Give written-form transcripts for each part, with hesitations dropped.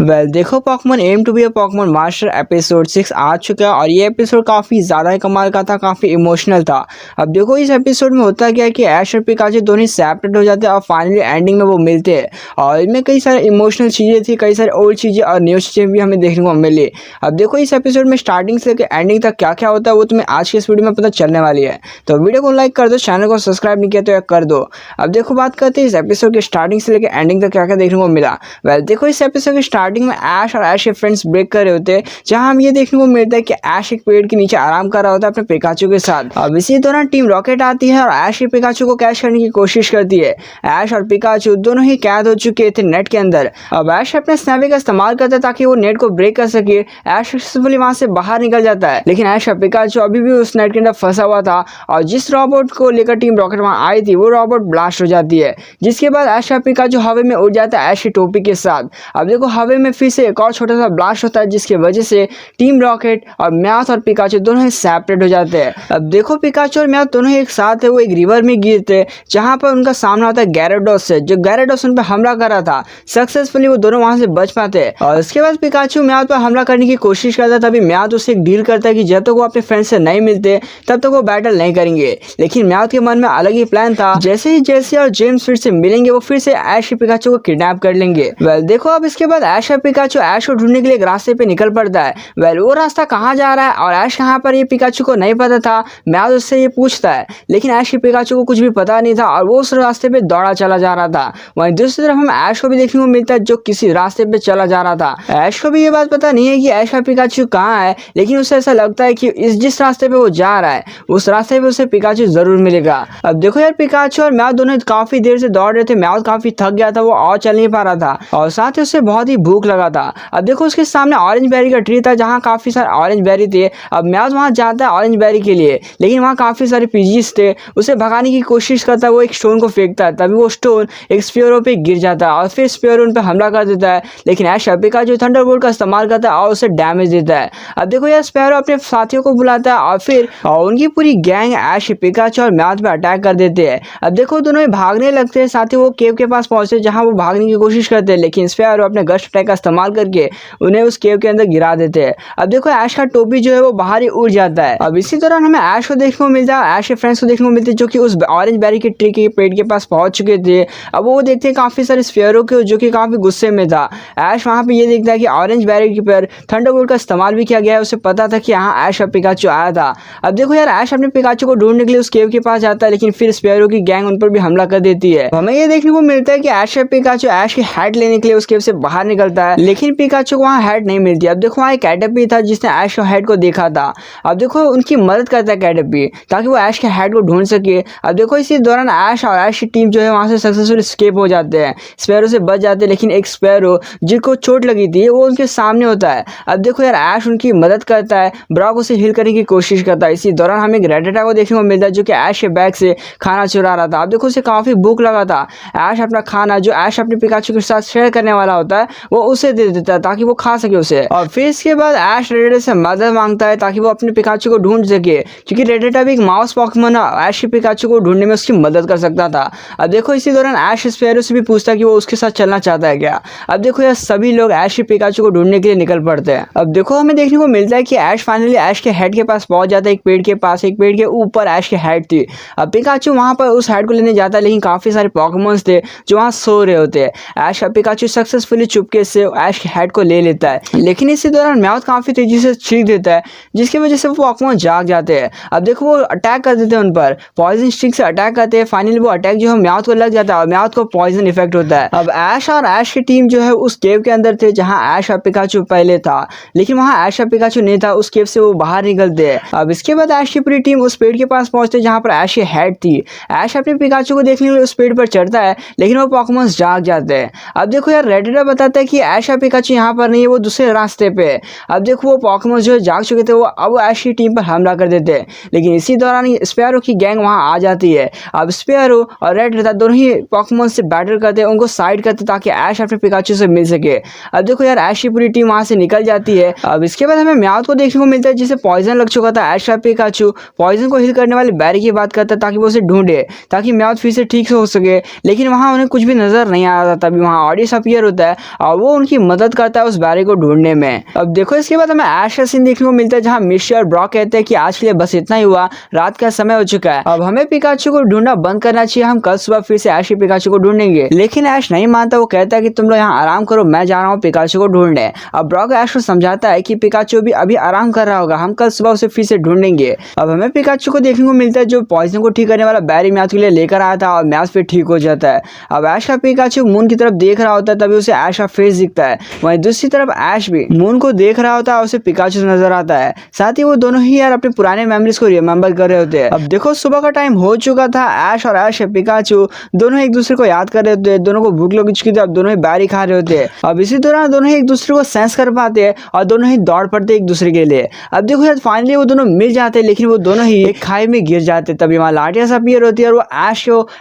देखो Pokemon aim to be a Pokemon master episode 6 आ चुका है और ये एपिसोड काफ़ी ज़्यादा कमाल का था, काफ़ी इमोशनल था। अब देखो इस एपिसोड में होता क्या है कि ऐश और पिकाचू दोनों ही सेपरेट हो जाते हैं और फाइनली एंडिंग में वो मिलते हैं और इनमें कई सारे इमोशनल चीज़ें थी, कई सारी ओल्ड चीज़ें और न्यू चीज़ें भी हमें देखने को मिली। अब देखो इस एपिसोड में स्टार्टिंग से लेकर एंडिंग तक क्या क्या होता है वो तुम्हें आज के इस वीडियो में पता चलने वाली है। तो वीडियो को लाइक कर दो, चैनल को सब्सक्राइब नहीं किया तो कर दो। अब देखो बात करते हैं इस एपिसोड के स्टार्टिंग से लेकर एंडिंग तक क्या क्या देखने को मिला। देखो इस एपिसोड के स्टार्टिंग में ऐश और ऐश के फ्रेंड्स ब्रेक कर रहे होते हैं, जहां हम ये देखने को मिलता है कि ऐश एक पेड़ के नीचे आराम कर रहा होता है अपने पिकाचू के साथ। अब इसी दौरान टीम रॉकेट आती है और ऐश के पिकाचू को कैच करने की कोशिश करती है। ऐश और पिकाचू दोनों ही कैद हो चुके थे नेट के अंदर। अब ऐश अपने स्नैपी का इस्तेमाल करता है ताकि वो नेट को ब्रेक कर सके। ऐश सक्सेसफुली वहां से बाहर निकल जाता है, लेकिन ऐश और पिकाचू अभी भी उस नेट के अंदर फंसा हुआ था और जिस रोबोट को लेकर टीम रॉकेट वहां आई थी वो रोबोट ब्लास्ट हो जाती है, जिसके बाद ऐश और पिकाचू हवा में उड़ जाता है ऐश की टोपी के साथ। अब देखो हवा में फिर से एक और छोटा सा ब्लास्ट होता है, जिसकी वजह से टीम रॉकेट और म्याथ और पिकाचू दोनों ही सेपरेट हो जाते हैं। अब देखो पिकाचू और म्याथ दोनों ही एक साथ है, वो एक रिवर में गिरते हैं जहां पर उनका सामना होता है गैराडोस से, जो गैराडोस उन पर हमला कर रहा था। सक्सेसफुली वो दोनों वहां से बच पाते हैं और उसके बाद पिकाचू म्याथ पर हमला करने की कोशिश करता है। तभी म्याथ उससे एक डील करता है कि जब तक वो अपने फ्रेंड से नहीं मिलते तब तक वो बैटल नहीं करेंगे। लेकिन म्याथ के मन में अलग ही प्लान था, जैसे ही जेसी और जेम्स फिर से मिलेंगे वो फिर से ऐश और पिकाचू को किडनैप कर लेंगे। देखो अब इसके बाद ऐश और पिकाचू ऐश को ढूंढने के लिए एक रास्ते पे निकल पड़ता है। वो रास्ता कहाँ जा रहा है और ऐश कहाँ पर, ये पिकाचू को नहीं पता था। म्याथ उससे ये पूछता है, लेकिन ऐश की पिकाचू को कुछ भी पता नहीं था और वो उस रास्ते पे दौड़ा चला जा रहा था। वहीं दूसरी तरफ हम ऐश को भी देखने को मिलता है जो किसी रास्ते पे चला जा रहा था। ऐश को भी ये बात पता नहीं है कि ऐश का पिकाचू कहाँ है, लेकिन उसे ऐसा लगता है कि जिस रास्ते पे वो जा रहा है उस रास्ते पे उसे पिकाचू जरूर मिलेगा। अब देखो यार पिकाचू और म्याथ दोनों काफी देर से दौड़ रहे थे। म्याथ काफी थक गया था, वो और चल नहीं पा रहा था और साथ ही उसे बहुत ही भूख लगा था। अब देखो उसके सामने ऑरेंज बेरी का ट्री था जहाँ काफी सारे ऑरेंज बेरी थे। अब म्याथ वहां जाता है ऑरेंज बेरी के लिए, लेकिन वहाँ काफी सारे पीजीज थे। उसे भगाने की कोशिश करता है, वो एक स्टोन को फेंकता है, तभी वो स्टोन एक स्पेरो पे गिर जाता है और फिर स्पेरो उन पे हमला कर देता है। लेकिन ऐश पिकाचू थंडरबोल्ट का इस्तेमाल करता है और उसे डैमेज देता है। अब देखो यार स्पेरो अपने साथियों को बुलाता है और फिर उनकी पूरी गैंग ऐश पिकाचू और म्याथ पे अटैक कर देते हैं। अब देखो दोनों ही भागने लगते हैं, साथ ही वो केव के पास पहुंचते हैं जहां वो भागने की कोशिश करते हैं, लेकिन स्पेरो अपने गस्ट अटैक का इस्तेमाल करके उन्हें उस केव के अंदर गिरा देते हैं। अब देखो ऐश का टोपी जो है वो बाहर ही उड़ जाता है। अब इसी दौरान हमें ऐश को देखने को मिलता है, ऐश के फ्रेंड्स को देखने को मिलते हैं जो कि उस ऑरेंज बेरी के ट्री के पेड़ के पास पहुंच चुके थे। अब वो देखते हैं काफी सारे स्पेरो के जो कि काफी गुस्से में था। ऐश वहां पे ये देखता है कि ऑरेंज बेरी के पर थंडरबोल्ट का इस्तेमाल भी किया गया है, उसे पता था कि यहाँ ऐश और पिकाचू आया था। अब देखो यार ऐश अपने पिकाचू को ढूंढने के लिए उस केव के पास जाता है, लेकिन फिर स्पेरो की गैंग उन पर भी हमला कर देती है। हमें ये देखने को मिलता है कि ऐश और पिकाचू ऐश की हैट लेने के लिए उस केव से बाहर निकलता है, लेकिन पिकाचू को वहाँ हैट नहीं मिलती। अब देखो वहाँ एक कैटरपी था जिसने ऐश के हेड को देखा था। अब देखो उनकी मदद करता है कैटरपी ताकि वो ऐश के हेड को ढूंढ सके। अब देखो इसी दौरान ऐश और ऐश की टीम जो है वहाँ से सक्सेसफुल एस्केप हो जाते हैं, स्पैरो से बच जाते हैं, लेकिन एक स्पैरो जिसको चोट लगी थी वो उनके सामने होता है। अब देखो यार ऐश उनकी मदद करता है, ब्रॉक उसे हील करने की कोशिश करता है। इसी दौरान हमें एक रेडेटा को देखने को मिलता है जो कि ऐश के बैग से खाना चुरा रहा था। अब देखो उसे काफी भूख लगा था। ऐश अपना खाना जो ऐश अपने पिकाचू के साथ शेयर करने वाला होता है वो उसे दे देता है ताकि वो खा सके उसे। और फिर इसके बाद ऐश रेडेटा से मदद मांगता है ताकि वो अपने पिकाचू को ढूंढ सके, क्योंकि रेडेटा भी एक माउस पोकेमॉन ऐश के पिकाचू को ढूंढने में उसकी मदद कर सकता था। अब देखो इसी दौरान ऐश स्पैरो से भी पूछता है कि वो उसके साथ चलना चाहता है क्या। अब देखो यार सभी लोग ऐश के पिकाचू को ढूंढने के लिए निकल पड़ते हैं। अब देखो हमें देखने को मिलता है कि ऐश फाइनली ऐश के हेड के पास पहुंच जाता है, एक पेड़ के पास, एक पेड़ के ऊपर ऐश के हेड थी। अब पिकाचू वहां पर उस हेड को लेने जाता है, लेकिन काफी सारे पोकेमॉन्स थे जो वहां सो रहे होते हैं। ऐश का पिकाचू सक्सेसफुली चुपके से ऐश के हेड को ले लेता है, लेकिन इसी दौरान म्याथ काफी तेजी से चीख देता है जिसकी वजह से वो पोकेमॉन जाग जाते हैं। अब देखो वो अटैक कर देते हैं उन पर, पॉइजन स्टिक से अटैक करते हैं। फाइनली वो अटैक जो है म्याथ को लग जाता है और म्याथ को पॉइजन इफेक्ट होता है। अब ऐश और ऐश की टीम जो है उस केव के अंदर थे जहां ऐश और पिकाचू पहले था, लेकिन वहां ऐश और पिकाचू नहीं था। उस केव से वो बाहर निकलते हैं। अब इसके बाद ऐश की पूरी टीम उस पेड़ के पास पहुंचते जहां पर ऐश की हेड थी। ऐश अपने पिकाचू को देखने के लिए उस पेड़ पर चढ़ता है, लेकिन वो पोकेमॉन जाग जाते हैं। अब देखो यार रेडिटा बताता है कि ऐश और पिकाचू यहाँ पर नहीं है, वो दूसरे रास्ते पे। अब देखो वो पोकेमॉन जो जाग चुके थे वो अब ऐश की टीम पर हमला कर देते हैं, लेकिन इसी दौरान स्पैरो की गैंग वहां आ जाती है। अब स्पैरो और रेडिटा दोनों ही पोकेमॉन से बैटल करते हैं, उनको साइड करते ताकि ऐश अपने पिकाचू से मिल सके। अब देखो यार ऐश की पूरी टीम वहां से निकल जाती है। अब इसके बाद हमें म्याथ को देखने को मिलता है जिसे पॉइजन लग चुका था। ऐश का पिकाचू पॉइजन को हील करने वाले बैरी की बात करता है ताकि वो उसे ढूंढे, ताकि म्याथ फिर से ठीक से हो सके, लेकिन वहां उन्हें कुछ भी नजर नहीं आ रहा था। तभी वहां ऑडियंस अपीयर होता है और और वो उनकी मदद करता है उस बैरी को ढूंढने में। अब देखो इसके बाद हमें ऐश का सीन देखने को मिलता है जहाँ मिस्टी और ब्रॉक कहते हैं कि आज के लिए बस इतना ही हुआ, रात का समय हो चुका है, अब हमें पिकाचू को ढूंढना बंद करना चाहिए, हम कल सुबह फिर से ऐश के पिकाचू को ढूंढेंगे। लेकिन ऐश नहीं मानता, वो कहता है कि तुम लोग यहाँ आराम करो, मैं जा रहा हूँ पिकाचू को ढूंढने। अब ब्रॉक ऐश को समझाता है कि पिकाचू भी अभी आराम कर रहा होगा, हम कल सुबह उसे फिर से ढूंढेंगे। अब हमें पिकाचू को देखने को मिलता है जो पॉइजन को ठीक करने वाला बैरी मैथ के लिए लेकर आया था और मैथ फिर ठीक हो जाता है। अब ऐश का पिकाचू मून की तरफ देख रहा होता है, तभी उसे ऐश का फेस दिखता है। वहीं दूसरी तरफ ऐश भी मून को देख रहा होता है और उसे पिकाचू नजर आता है। साथ ही वो दोनों ही यार अपने पुराने मेमोरीज को रिमेंबर कर रहे होते हैं। अब देखो सुबह का टाइम हो चुका था, ऐश और ऐश पिकाचू दोनों एक दूसरे को याद कर रहे होते हैं, दोनों को भूख लग चुकी थी, अब दोनों ही बैरी खा रहे होते हैं। अब इसी दौरान दोनों ही एक दूसरे को सेंस कर पाते हैं और दोनों ही दौड़ पड़ते एक दूसरे के लिए। अब देखो यार फाइनली वो दोनों मिल जाते हैं, लेकिन वो दोनों ही एक खाई में गिर जाते। तभी वहाँ लाटिया सा अपीयर होती है और वो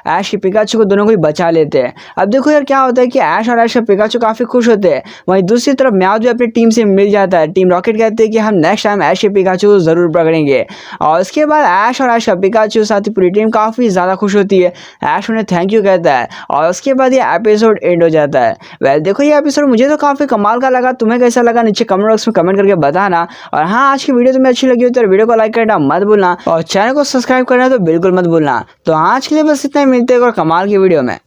ऐश के पिकाचू को दोनों को ही बचा लेते हैं। अब देखो यार क्या होता है कि ऐश और ऐश के पिकाचू काफी खुश होते हैं। वहीं दूसरी तरफ म्याऊ भी अपनी टीम से मिल जाता है। टीम रॉकेट कहते हैं कि हम नेक्स्ट टाइम ऐश के पिकाचू को जरूर पकड़ेंगे। और उसके बाद ऐश और ऐश का पिकाचू साथ ही पूरी टीम काफी ज्यादा खुश होती है। ऐश उन्हें थैंक यू कहता है और उसके बाद ये एपिसोड एंड हो जाता है। वेल देखो ये एपिसोड मुझे तो काफी कमाल का लगा, तुम्हें कैसा लगा नीचे कमेंट बॉक्स में कमेंट करके बताना। और हाँ, आज की वीडियो तुम्हें अच्छी लगी हो तो वीडियो को लाइक करना मत भूलना और चैनल को सब्सक्राइब करना तो बिल्कुल मत भूलना। तो आज के लिए बस इतना ही, मिलते हैं और कमाल की वीडियो में।